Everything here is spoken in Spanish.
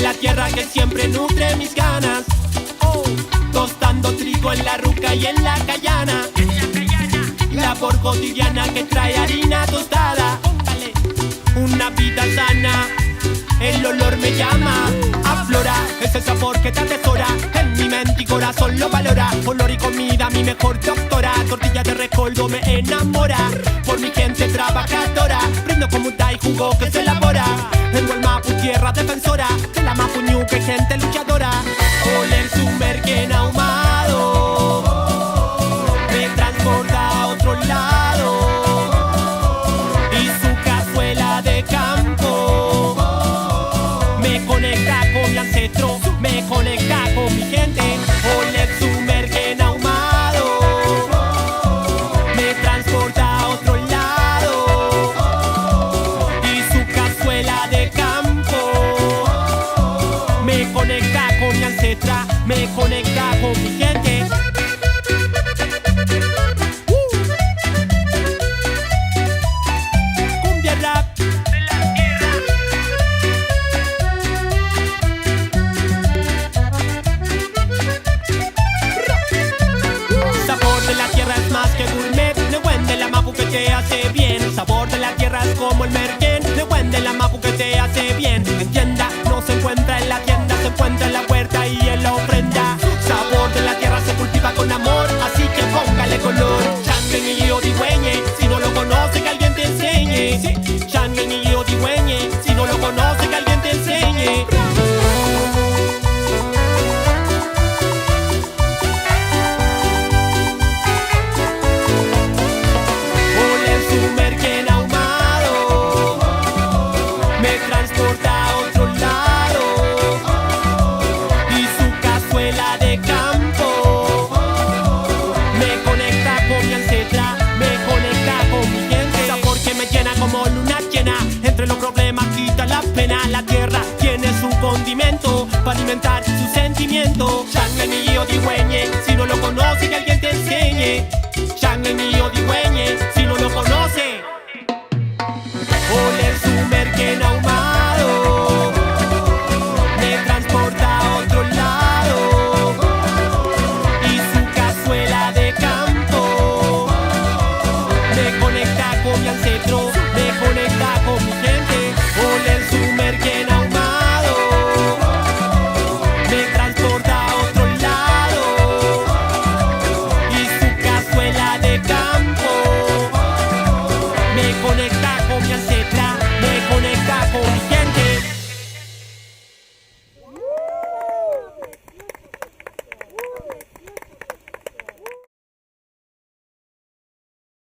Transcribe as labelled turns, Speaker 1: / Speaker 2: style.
Speaker 1: la tierra que siempre nutre mis ganas. Tostando trigo en la ruca y en la cayana. Labor cotidiana que trae harina tostada. Una vida sana, el olor me llama. Aflora, ese sabor que te atesora. En mi mente y corazón lo valora. Olor y comida, mi mejor doctora. Tortilla de recoldo me enamora. Por mi gente trabajadora. Brindo con muda y jugo que se elabora. En el Mapu, tierra defensora. De la Mapuñu, que gente luchadora. Oler su merquén ahumado me transporta a otro lado. Y su cazuela de campo me conecta con mi ancestro, me conecta con mi gente. Oler su merquén ahumado me transporta a otro lado. Y su cazuela de campo me conecta con mi ancestra, me conecta con mi gente. Cumbia rap de la tierra. Sabor de la tierra es más que gourmet. Nehuen de la Mapu que te hace bien. El sabor de la tierra es como el merquén. Nehuen de la Mapu que te hace bien. En tienda no se encuentra en la tienda, se encuentra en la puerta y en la ofrenda. Sabor de la tierra se cultiva con amor, así que póngale color. Changen y odigüeñe, si no lo conoce que alguien te enseñe. Changen y odigüeñe, si no lo conoce que alguien te enseñe. Oler su merquén ahumado me transporta a otro lado. Y su cazuela de campo me conecta con mi ancestra, me conecta con mi gente. Sabor que me llena como luna llena. Entre los problemas quita la pena. La tierra tiene su condimento para alimentar su sentimiento. Changen y odigüeñe, si no lo conoce que alguien te enseñe. Changen y odigüeñe, si no lo conoce. Oler su merquén ahumado